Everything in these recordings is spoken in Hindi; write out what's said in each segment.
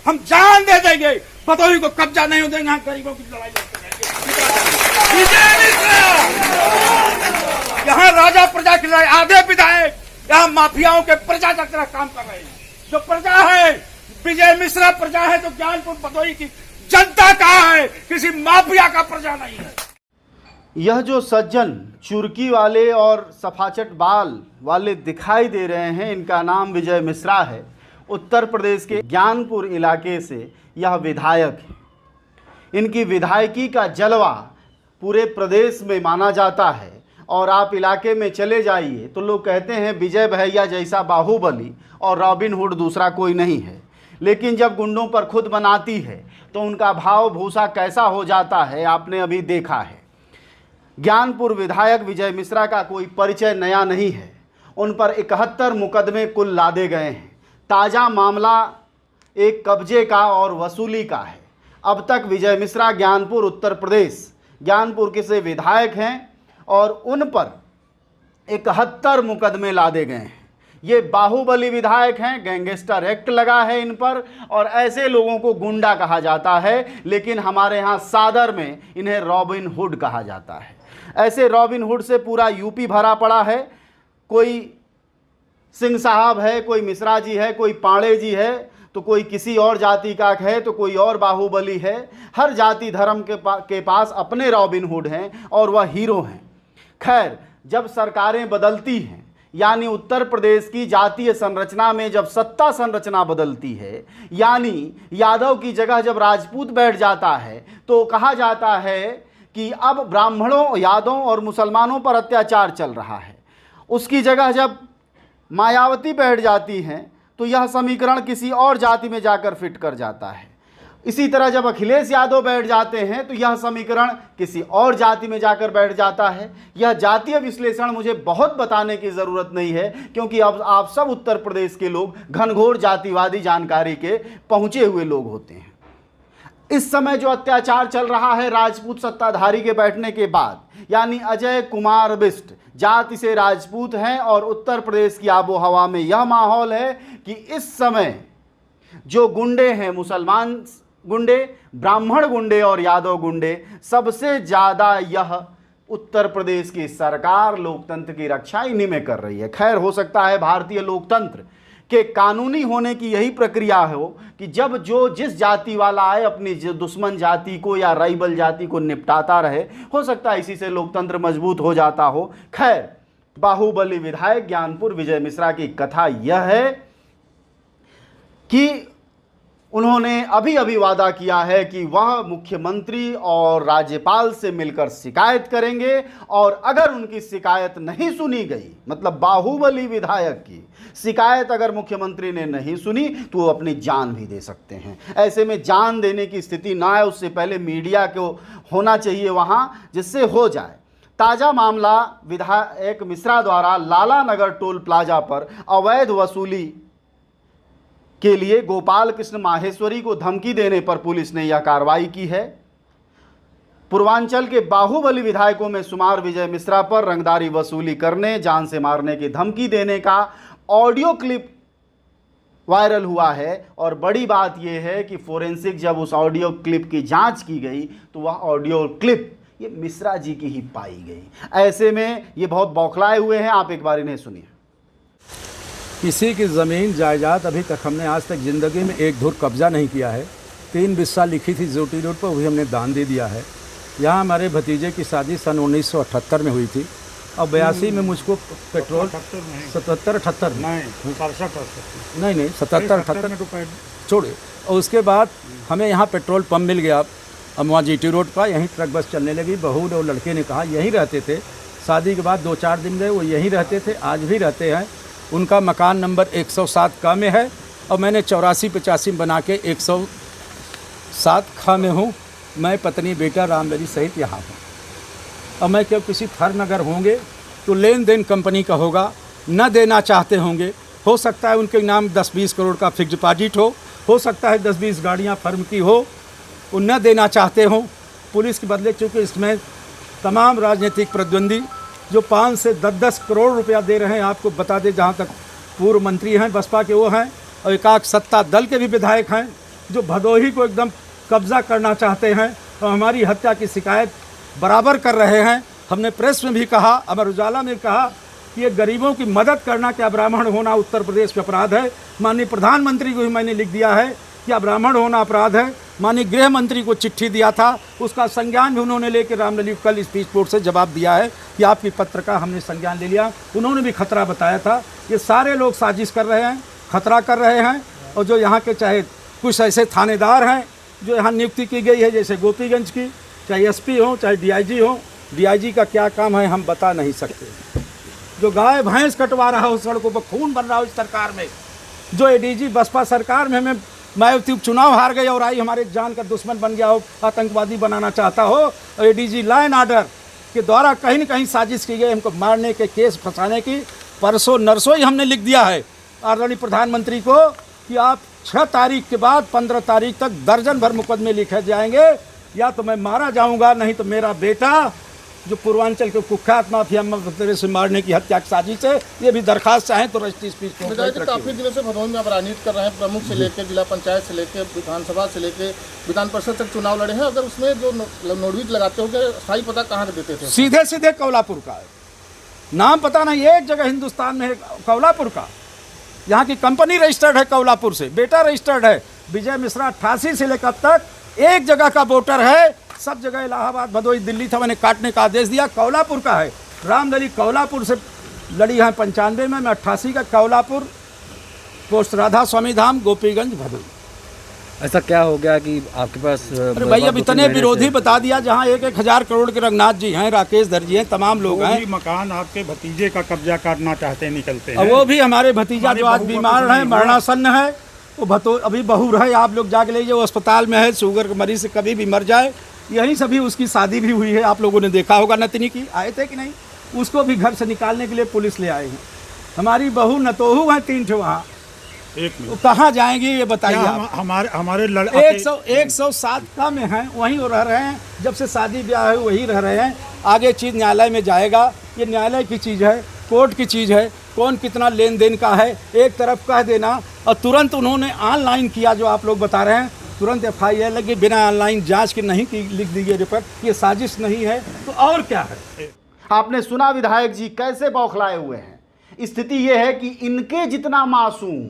हम जान दे देंगे, भदोही को कब्जा नहीं होने देंगे, यहाँ गरीबों की लड़ाई लड़ते रहेंगे। विजय मिश्रा यहाँ राजा प्रजा की लड़ाई, आधे विधायक यहाँ माफियाओं के प्रजा की तरह काम कर रहे हैं। जो प्रजा है विजय मिश्रा प्रजा है, तो ज्ञानपुर भदोही की जनता कहाँ है, किसी माफिया का प्रजा नहीं है। यह जो सज्जन चुरकी वाले और सफाचट बाल वाले दिखाई दे रहे हैं, इनका नाम विजय मिश्रा है। उत्तर प्रदेश के ज्ञानपुर इलाके से यह विधायक है। इनकी विधायकी का जलवा पूरे प्रदेश में माना जाता है और आप इलाके में चले जाइए तो लोग कहते हैं विजय भैया जैसा बाहुबली और रॉबिन हुड दूसरा कोई नहीं है। लेकिन जब गुंडों पर खुद बनाती है तो उनका भाव भूसा कैसा हो जाता है, आपने अभी देखा है। ज्ञानपुर विधायक विजय मिश्रा का कोई परिचय नया नहीं है। उन पर 71 मुकदमे कुल लादे गए हैं। ताज़ा मामला एक कब्जे का और वसूली का है। अब तक विजय मिश्रा ज्ञानपुर उत्तर प्रदेश ज्ञानपुर के से विधायक हैं और उन पर 71 मुकदमे लादे गए हैं। ये बाहुबली विधायक हैं, गैंगस्टर एक्ट लगा है इन पर और ऐसे लोगों को गुंडा कहा जाता है, लेकिन हमारे यहाँ सादर में इन्हें रॉबिन हुड कहा जाता है। ऐसे रॉबिन हुड से पूरा यूपी भरा पड़ा है। कोई सिंह साहब है, कोई मिश्रा जी है, कोई पांडे जी है, तो कोई किसी और जाति का है, तो कोई और बाहुबली है। हर जाति धर्म के पास अपने रॉबिन हुड हैं और वह हीरो हैं। खैर, जब सरकारें बदलती हैं, यानी उत्तर प्रदेश की जातीय संरचना में जब सत्ता संरचना बदलती है, यानी यादव की जगह जब राजपूत बैठ जाता है, तो कहा जाता है कि अब ब्राह्मणों, यादवों और मुसलमानों पर अत्याचार चल रहा है। उसकी जगह जब मायावती बैठ जाती हैं तो यह समीकरण किसी और जाति में जाकर फिट कर जाता है। इसी तरह जब अखिलेश यादव बैठ जाते हैं तो यह समीकरण किसी और जाति में जाकर बैठ जाता है। यह जातीय विश्लेषण मुझे बहुत बताने की ज़रूरत नहीं है, क्योंकि अब आप सब उत्तर प्रदेश के लोग घनघोर जातिवादी जानकारी के पहुँचे हुए लोग होते हैं। इस समय जो अत्याचार चल रहा है राजपूत सत्ताधारी के बैठने के बाद, यानी अजय कुमार बिष्ट जाति से राजपूत हैं और उत्तर प्रदेश की आबो हवा में यह माहौल है कि इस समय जो गुंडे हैं, मुसलमान गुंडे, ब्राह्मण गुंडे और यादव गुंडे, सबसे ज़्यादा यह उत्तर प्रदेश की सरकार लोकतंत्र की रक्षा इन्हीं में कर रही है। खैर, हो सकता है भारतीय लोकतंत्र के कानूनी होने की यही प्रक्रिया हो कि जब जो जिस जाति वाला आए अपनी दुश्मन जाति को या राइवल जाति को निपटाता रहे। हो सकता है इसी से लोकतंत्र मजबूत हो जाता हो। खैर, बाहुबली विधायक ज्ञानपुर विजय मिश्रा की कथा यह है कि उन्होंने अभी अभी वादा किया है कि वह मुख्यमंत्री और राज्यपाल से मिलकर शिकायत करेंगे और अगर उनकी शिकायत नहीं सुनी गई, मतलब बाहुबली विधायक की शिकायत अगर मुख्यमंत्री ने नहीं सुनी, तो वो अपनी जान भी दे सकते हैं। ऐसे में जान देने की स्थिति ना है, उससे पहले मीडिया को होना चाहिए वहाँ, जिससे हो जाए। ताज़ा मामला विधायक मिश्रा द्वारा लाला नगर टोल प्लाजा पर अवैध वसूली के लिए गोपाल कृष्ण माहेश्वरी को धमकी देने पर पुलिस ने यह कार्रवाई की है। पूर्वांचल के बाहुबली विधायकों में शुमार विजय मिश्रा पर रंगदारी वसूली करने, जान से मारने की धमकी देने का ऑडियो क्लिप वायरल हुआ है। और बड़ी बात यह है कि फोरेंसिक जब उस ऑडियो क्लिप की जांच की गई तो वह ऑडियो क्लिप ये मिश्रा जी की ही पाई गई। ऐसे में ये बहुत बौखलाए हुए हैं। आप एक बार इन्हें सुनिए। किसी की ज़मीन जायदाद अभी तक हमने आज तक ज़िंदगी में एक धुर कब्ज़ा नहीं किया है। 3 बिस्सा लिखी थी जोटी रोड पर, वही हमने दान दे दिया है। यहाँ हमारे भतीजे की शादी सन 1978 में हुई थी और 82 में मुझको पेट्रोल 77-78 नहीं 77-78 छोड़े। और उसके बाद हमें यहाँ पेट्रोल पंप मिल गया। अब वहाँ GT रोड पर यहीं ट्रक बस चलने लगी। बहू और लड़के ने कहा यहीं रहते थे। शादी के बाद 2-4 दिन गए, वो यहीं रहते थे, आज भी रहते हैं। उनका मकान नंबर 107 क में है और मैंने 84-85 बना के 107 ख में हूँ। मैं पत्नी बेटा रामबरी सहित यहाँ हूँ। और मैं क्यों किसी थर नगर होंगे तो लेन देन कंपनी का होगा, न देना चाहते होंगे। हो सकता है उनके नाम 10-20 करोड़ का फिक्स डिपॉजिट हो सकता है 10-20 गाड़ियाँ फर्म की हो, वो न देना चाहते हों। पुलिस के बदले चूँकि इसमें तमाम राजनीतिक प्रतिद्वंदी जो 5 से 10-10 करोड़ रुपया दे रहे हैं, आपको बता दें, जहाँ तक पूर्व मंत्री हैं बसपा के वो हैं और एकाक सत्ता दल के भी विधायक हैं। जो भदोही को एकदम कब्जा करना चाहते हैं और हमारी हत्या की शिकायत बराबर कर रहे हैं। हमने प्रेस में भी कहा, अमर उजाला में कहा कि ये गरीबों की मदद करना क्या ब्राह्मण होना उत्तर प्रदेश का अपराध है। माननीय प्रधानमंत्री को भी मैंने लिख दिया है क्या ब्राह्मण होना अपराध है। माननीय गृह मंत्री को चिट्ठी दिया था, उसका संज्ञान भी उन्होंने लेकर रामलली कल स्पीच कोर्ट से जवाब दिया है कि आपकी पत्र का हमने संज्ञान ले लिया। उन्होंने भी खतरा बताया था। ये सारे लोग साजिश कर रहे हैं, खतरा कर रहे हैं। और जो यहाँ के चाहे कुछ ऐसे थानेदार हैं जो यहाँ नियुक्ति की गई है, जैसे गोपीगंज की, चाहे एसपी हो चाहे डीआईजी हो, डीआईजी का क्या काम है हम बता नहीं सकते। जो गाय भैंस कटवा रहा हो, सड़कों पर खून बन रहा हो इस सरकार में, जो एडीजी बसपा सरकार में हमें मैं चुनाव हार गई और आई हमारे जान का दुश्मन बन गया हो, आतंकवादी बनाना चाहता हो, और एडीजी लॉ एंड ऑर्डर के द्वारा कहीं न कहीं साजिश की गई हमको मारने के, केस फंसाने की। परसों नरसों ही हमने लिख दिया है आदरणीय प्रधानमंत्री को कि आप 6 तारीख के बाद 15 तारीख तक दर्जन भर मुकदमे लिखे जाएंगे, या तो मैं मारा जाऊंगा, नहीं तो मेरा बेटा जो पूर्वांचल के कुख्यात माफिया से मारने की हत्या की साजिश है, ये भी दरखास्त चाहें तो रजिस्ट्री स्पीच को। काफी दिनों से भदोही में आप राजनीति कर रहे हैं, प्रमुख से लेकर जिला पंचायत से लेकर विधानसभा से लेकर विधान परिषद तक चुनाव लड़े हैं। अगर उसमें जो नोटविक लगाते हो क्या स्थायी पता कहाँ देते थे? सीधे सीधे कौलापुर का है, नाम पता नहीं, एक जगह हिंदुस्तान में है कौलापुर का। यहाँ की कंपनी रजिस्टर्ड है कौलापुर से, बेटा रजिस्टर्ड है। विजय मिश्रा 88 से लेकर अब तक एक जगह का वोटर है, सब जगह इलाहाबाद भदोही दिल्ली था, मैंने काटने का आदेश दिया। कौलापुर का है, रामलली कौलापुर से लड़ी है 95 में, मैं 88 का कौलापुर, पोस्ट राधा स्वामी धाम, गोपीगंज, भदोही। ऐसा क्या हो गया कि आपके पास? अरे भाई अब इतने विरोधी बता दिया, जहाँ 1-1 हज़ार करोड़ के रंगनाथ जी हैं, राकेश दर्जी हैं, तमाम लोग हैं। मकान आपके भतीजे का कब्जा करना चाहते निकलते हैं। वो भी हमारे भतीजा जो आज बीमार है, मरणासन्न है, वो अभी बहू रहे, आप लोग जाके लीजिए, वो अस्पताल में है, शुगर के मरीज से कभी भी मर जाए। यही सभी उसकी शादी भी हुई है, आप लोगों ने देखा होगा नतनी की, आए थे कि नहीं? उसको भी घर से निकालने के लिए पुलिस ले आए हैं। हमारी बहू नतोहू हैं 3 ठो वहाँ, वो कहाँ जाएंगी ये बताइए आप। हमारे 107 का में हैं, वहीं वो रह रहे हैं, जब से शादी ब्याह है वहीं रह रहे हैं। आगे चीज़ न्यायालय में जाएगा, ये न्यायालय की चीज़ है, कोर्ट की चीज़ है, कौन कितना लेन देन का है एक तरफ कह देना, और तुरंत उन्होंने ऑनलाइन किया जो आप लोग बता रहे हैं, तुरंत FIR लगी बिना ऑनलाइन जांच के नहीं की, लिख दी गई रिपोर्ट, ये साजिश नहीं है तो और क्या है। आपने सुना विधायक जी कैसे बौखलाए हुए हैं। स्थिति यह है कि इनके जितना मासूम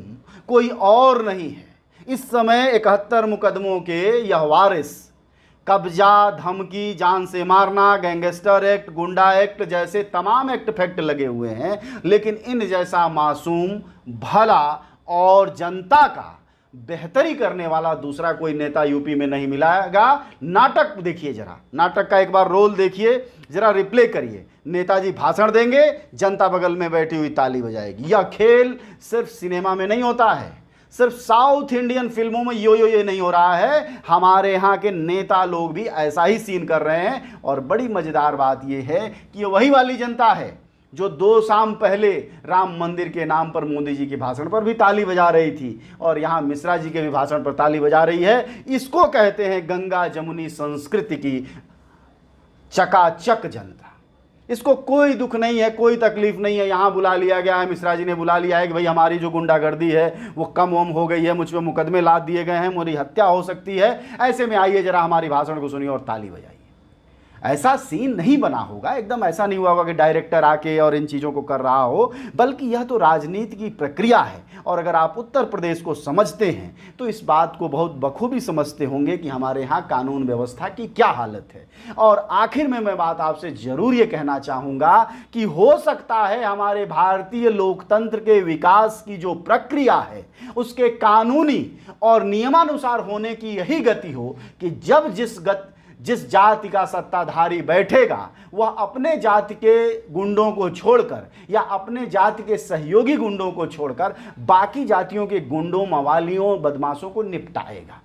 कोई और नहीं है। इस समय 71 मुकदमों के यह वारिस कब्जा, धमकी, जान से मारना, गैंगस्टर एक्ट, गुंडा एक्ट जैसे तमाम एक्ट फैक्ट लगे हुए हैं, लेकिन इन जैसा मासूम, भला और जनता का बेहतरी करने वाला दूसरा कोई नेता यूपी में नहीं मिलेगा। नाटक देखिए जरा, नाटक का एक बार रोल देखिए, जरा रिप्ले करिए। नेताजी भाषण देंगे, जनता बगल में बैठी हुई ताली बजाएगी। यह खेल सिर्फ सिनेमा में नहीं होता है, सिर्फ साउथ इंडियन फिल्मों में ये नहीं हो रहा है, हमारे यहाँ के नेता लोग भी ऐसा ही सीन कर रहे हैं। और बड़ी मज़ेदार बात यह है कि ये वही वाली जनता है जो 2 शाम पहले राम मंदिर के नाम पर मोदी जी के भाषण पर भी ताली बजा रही थी, और यहाँ मिश्रा जी के भी भाषण पर ताली बजा रही है। इसको कहते हैं गंगा जमुनी संस्कृति की चकाचक जनता। इसको कोई दुख नहीं है, कोई तकलीफ नहीं है। यहाँ बुला लिया गया है, मिश्रा जी ने बुला लिया है कि भाई हमारी जो गुंडागर्दी है वो कम वम हो गई है, मुझ पर मुकदमे लाद दिए गए हैं, मेरी हत्या हो सकती है, ऐसे में आइए जरा हमारी भाषण को सुनिए और ताली बजाइए। ऐसा सीन नहीं बना होगा, एकदम ऐसा नहीं हुआ होगा कि डायरेक्टर आके और इन चीज़ों को कर रहा हो, बल्कि यह तो राजनीति की प्रक्रिया है। और अगर आप उत्तर प्रदेश को समझते हैं तो इस बात को बहुत बखूबी समझते होंगे कि हमारे यहाँ कानून व्यवस्था की क्या हालत है। और आखिर में मैं बात आपसे ज़रूर ये कहना चाहूँगा कि हो सकता है हमारे भारतीय लोकतंत्र के विकास की जो प्रक्रिया है उसके कानूनी और नियमानुसार होने की यही गति हो कि जब जिस जाति का सत्ताधारी बैठेगा वह अपने जाति के गुंडों को छोड़कर या अपने जाति के सहयोगी गुंडों को छोड़कर बाकी जातियों के गुंडों, मवालियों, बदमाशों को निपटाएगा।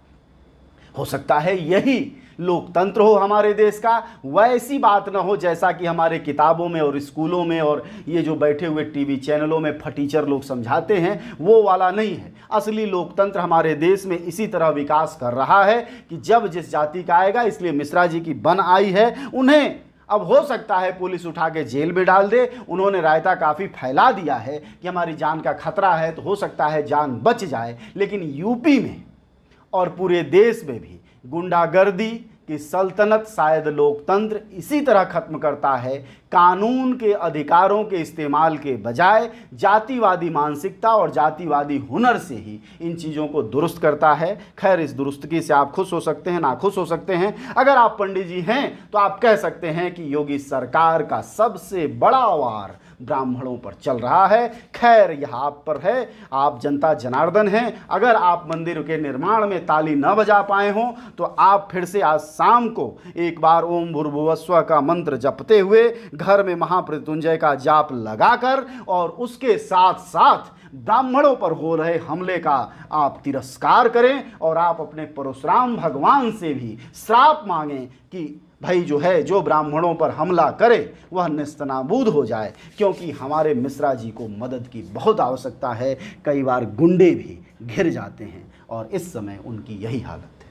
हो सकता है यही लोकतंत्र हो हमारे देश का। वैसी बात ना हो जैसा कि हमारे किताबों में और स्कूलों में और ये जो बैठे हुए टीवी चैनलों में फटीचर लोग समझाते हैं, वो वाला नहीं है। असली लोकतंत्र हमारे देश में इसी तरह विकास कर रहा है कि जब जिस जाति का आएगा, इसलिए मिश्रा जी की बन आई है, उन्हें अब हो सकता है पुलिस उठा के जेल में डाल दे। उन्होंने रायता काफ़ी फैला दिया है कि हमारी जान का खतरा है, तो हो सकता है जान बच जाए। लेकिन यूपी में और पूरे देश में भी गुंडागर्दी की सल्तनत शायद लोकतंत्र इसी तरह खत्म करता है, कानून के अधिकारों के इस्तेमाल के बजाय जातिवादी मानसिकता और जातिवादी हुनर से ही इन चीज़ों को दुरुस्त करता है। खैर, इस दुरुस्तगी से आप खुश हो सकते हैं, नाखुश हो सकते हैं। अगर आप पंडित जी हैं तो आप कह सकते हैं कि योगी सरकार का सबसे बड़ा वार ब्राह्मणों पर चल रहा है। खैर, यह आप पर है, आप जनता जनार्दन हैं। अगर आप मंदिर के निर्माण में ताली न बजा पाए हों तो आप फिर से आज शाम को एक बार ओम भूर्भुवस्व का मंत्र जपते हुए घर में महामृत्युंजय का जाप लगाकर और उसके साथ साथ ब्राह्मणों पर हो रहे हमले का आप तिरस्कार करें और आप अपने परशुराम भगवान से भी श्राप मांगें कि भाई जो है, जो ब्राह्मणों पर हमला करे वह नेस्तनाबूद हो जाए, क्योंकि हमारे मिश्रा जी को मदद की बहुत आवश्यकता है। कई बार गुंडे भी घिर जाते हैं और इस समय उनकी यही हालत है।